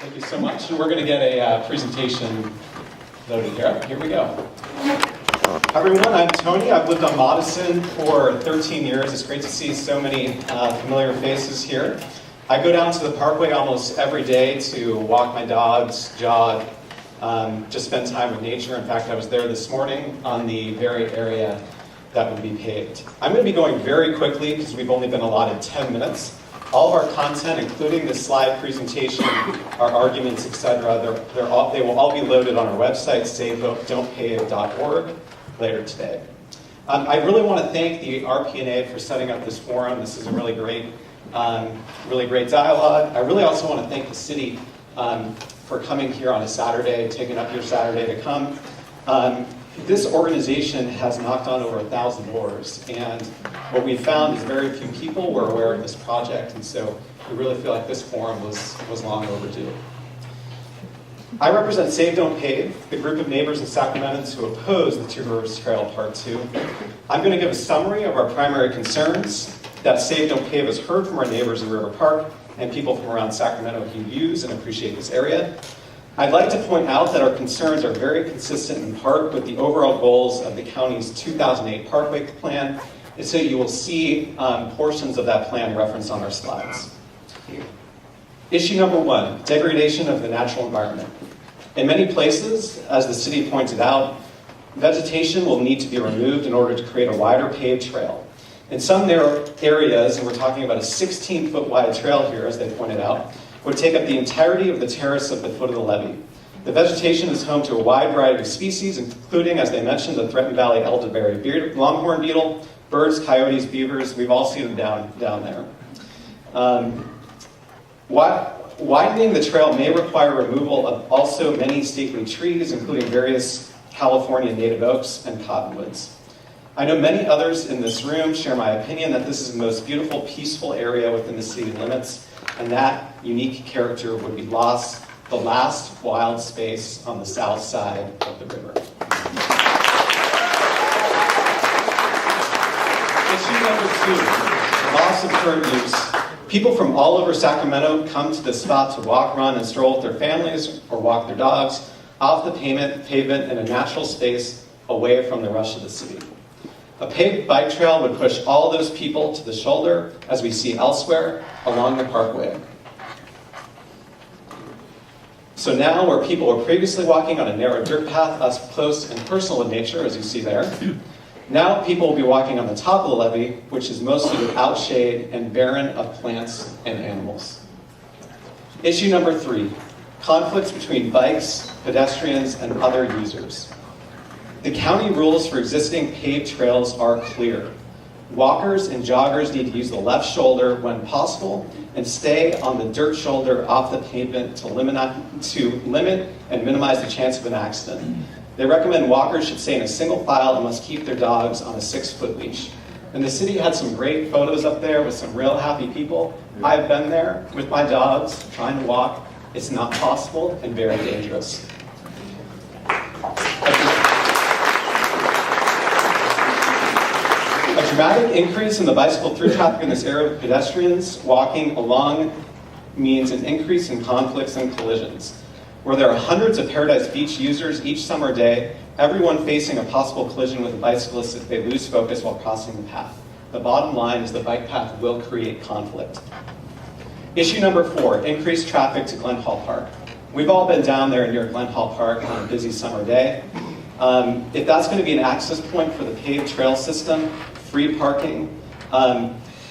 Thank you so much. And we're going to get a presentation loaded here. Here we go. Hi everyone, I'm Tony. I've lived on Madison for 13 years. It's great to see so many familiar faces here. I go down to the Parkway almost every day to walk my dogs, jog, just spend time with nature. In fact, I was there this morning on the very area that would be paved. I'm going to be going very quickly because we've only been allotted 10 minutes. All of our content, including the slide presentation, our arguments, etc., they will all be loaded on our website, savedon'tpave.org, later today. I really want to thank the RP&A for setting up this forum. This is a really great dialogue. I really also want to thank the city for coming here on a Saturday, taking up your Saturday to come. This organization has knocked on over 1,000 doors, and what we found is very few people were aware of this project, and so we really feel like this forum was long overdue. I represent Save Don't Pave, the group of neighbors in Sacramento who oppose the Two Rivers Trail Part 2. I'm going to give a summary of our primary concerns that Save Don't Pave has heard from our neighbors in River Park and people from around Sacramento who use and appreciate this area. I'd like to point out that our concerns are very consistent in part with the overall goals of the county's 2008 Parkway Plan, and so you will see portions of that plan referenced on our slides. Issue number 1, degradation of the natural environment. In many places, as the city pointed out, vegetation will need to be removed in order to create a wider paved trail. In some areas, and we're talking about a 16-foot wide trail here, as they pointed out, would take up the entirety of the terrace at the foot of the levee. The vegetation is home to a wide variety of species, including, as they mentioned, the Threatened Valley elderberry longhorn beetle, birds, coyotes, beavers. We've all seen them down there. Widening the trail may require removal of also many stately trees, including various California native oaks and cottonwoods. I know many others in this room share my opinion that this is the most beautiful, peaceful area within the city limits, and that unique character would be lost, the last wild space on the south side of the river. Issue number 2, loss of current use. People from all over Sacramento come to this spot to walk, run, and stroll with their families or walk their dogs off the pavement in a natural space away from the rush of the city. A paved bike trail would push all those people to the shoulder, as we see elsewhere along the Parkway. So now, where people were previously walking on a narrow dirt path, up close and personal in nature, as you see there, now people will be walking on the top of the levee, which is mostly without shade and barren of plants and animals. Issue number 3, conflicts between bikes, pedestrians, and other users. The county rules for existing paved trails are clear. Walkers and joggers need to use the left shoulder when possible and stay on the dirt shoulder off the pavement to limit and minimize the chance of an accident. They recommend walkers should stay in a single file and must keep their dogs on a 6-foot leash. And the city had some great photos up there with some real happy people. I've been there with my dogs trying to walk. It's not possible and very dangerous. A dramatic increase in the bicycle through traffic in this area with pedestrians walking along means an increase in conflicts and collisions. Where there are hundreds of Paradise Beach users each summer day, everyone facing a possible collision with a bicyclist if they lose focus while crossing the path. The bottom line is the bike path will create conflict. Issue number 4, increased traffic to Glen Hall Park. We've all been down there near Glen Hall Park on a busy summer day. If that's going to be an access point for the paved trail system, free parking,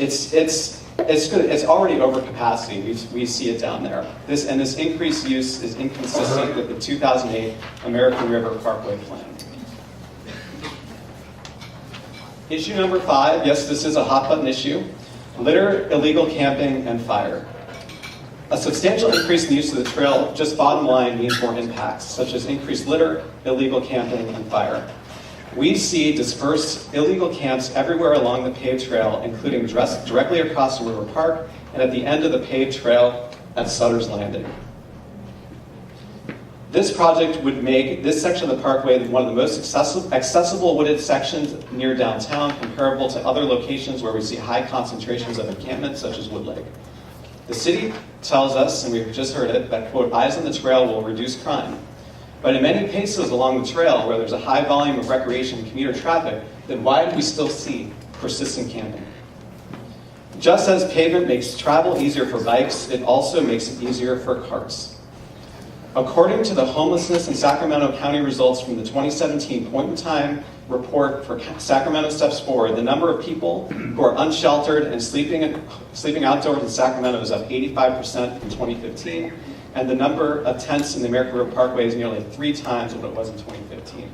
it's already over capacity. We see it down there. This increased use is inconsistent with the 2008 American River Parkway Plan. Issue number 5, yes, this is a hot button issue. Litter, illegal camping, and fire. A substantial increase in the use of the trail, just bottom line, means more impacts, such as increased litter, illegal camping, and fire. We see dispersed illegal camps everywhere along the paved trail, including directly across from River Park and at the end of the paved trail at Sutter's Landing. This project would make this section of the Parkway one of the most accessible wooded sections near downtown, comparable to other locations where we see high concentrations of encampment, such as Wood Lake. The city tells us, and we've just heard it, that, quote, eyes on the trail will reduce crime. But in many places along the trail where there's a high volume of recreation and commuter traffic, then why do we still see persistent camping? Just as pavement makes travel easier for bikes, it also makes it easier for carts. According to the homelessness in Sacramento County results from the 2017 point-in-time report for Sacramento Steps Forward, the number of people who are unsheltered and sleeping outdoors in Sacramento is up 85% from 2015, and the number of tents in the American River Parkway is nearly 3 times what it was in 2015.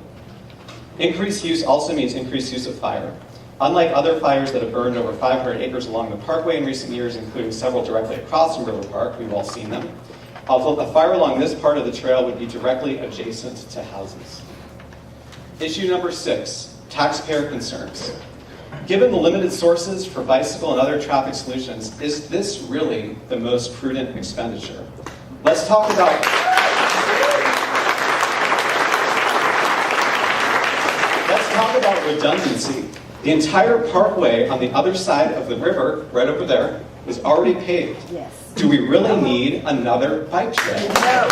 Increased use also means increased use of fire. Unlike other fires that have burned over 500 acres along the parkway in recent years, including several directly across from River Park, we've all seen them, although a fire along this part of the trail would be directly adjacent to houses. Issue number 6, taxpayer concerns. Given the limited sources for bicycle and other traffic solutions, is this really the most prudent expenditure? Let's talk about redundancy. The entire parkway on the other side of the river, right over there, is already paved. Yes. Do we really need another bike trail? No.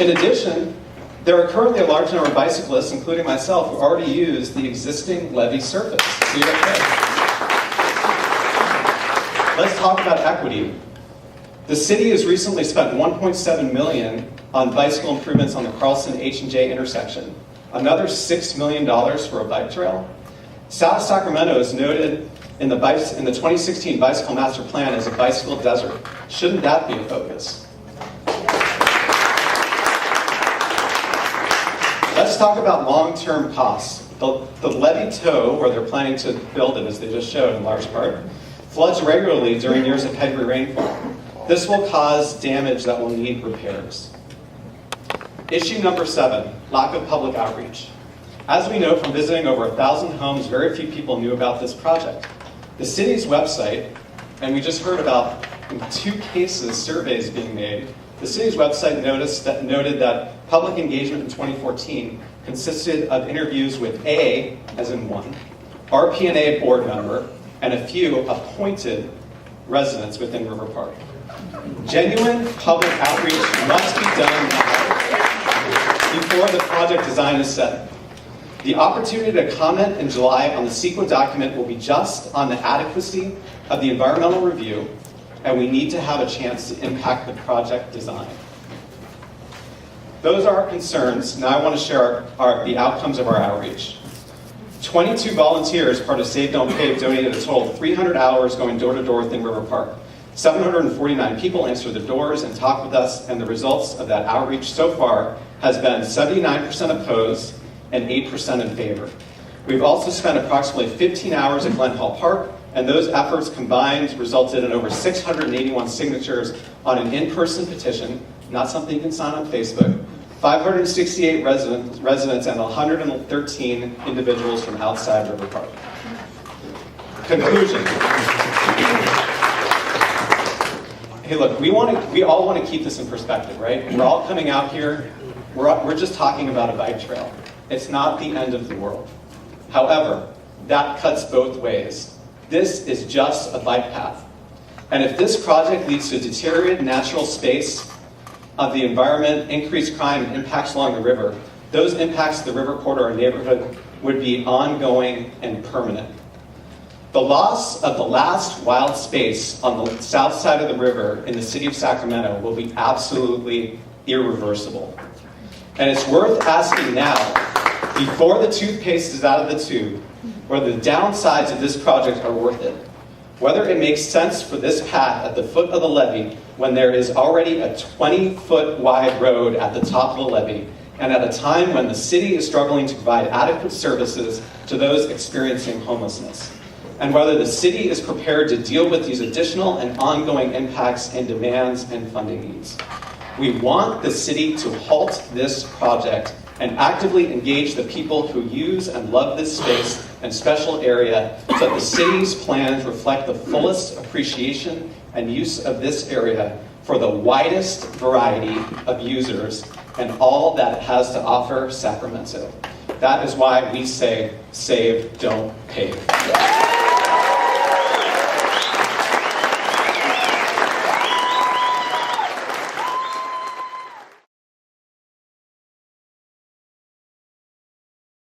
In addition, there are currently a large number of bicyclists, including myself, who already use the existing levee surface. Let's talk about equity. The city has recently spent $1.7 million on bicycle improvements on the Carlson H&J intersection. Another $6 million for a bike trail. South Sacramento is noted in the 2016 Bicycle Master Plan as a bicycle desert. Shouldn't that be a focus? Let's talk about long-term costs. The levee toe, where they're planning to build it, as they just showed in large part, floods regularly during years of heavy rainfall. This will cause damage that will need repairs. Issue number 7, lack of public outreach. As we know from visiting over 1,000 homes, very few people knew about this project. The city's website, and we just heard about in 2 cases surveys being made, the city's website noted that public engagement in 2014 consisted of interviews with A, as in 1, RPNA board member, and a few appointed residents within River Park. Genuine public outreach must be done now before the project design is set. The opportunity to comment in July on the CEQA document will be just on the adequacy of the environmental review, and we need to have a chance to impact the project design. Those are our concerns. Now I want to share the outcomes of our outreach. 22 volunteers, part of Save Don't Pave, donated a total of 300 hours going door to door within River Park. 749 people answered the doors and talked with us, and the results of that outreach so far has been 79% opposed and 8% in favor. We've also spent approximately 15 hours at Glen Hall Park, and those efforts combined resulted in over 681 signatures on an in-person petition, not something you can sign on Facebook, 568 residents and 113 individuals from outside River Park. Conclusion. Hey, look, we all want to keep this in perspective, right? We're all coming out here, we're just talking about a bike trail. It's not the end of the world. However, that cuts both ways. This is just a bike path. And if this project leads to deteriorated natural space of the environment, increased crime, and impacts along the river, those impacts to the river corridor neighborhood would be ongoing and permanent. The loss of the last wild space on the south side of the river in the city of Sacramento will be absolutely irreversible. And it's worth asking now, before the toothpaste is out of the tube, whether the downsides of this project are worth it. Whether it makes sense for this path at the foot of the levee when there is already a 20-foot wide road at the top of the levee, and at a time when the city is struggling to provide adequate services to those experiencing homelessness. And whether the city is prepared to deal with these additional and ongoing impacts and demands and funding needs. We want the city to halt this project and actively engage the people who use and love this space and special area so that the city's plans reflect the fullest appreciation and use of this area for the widest variety of users and all that it has to offer Sacramento. That is why we say, save, don't pave.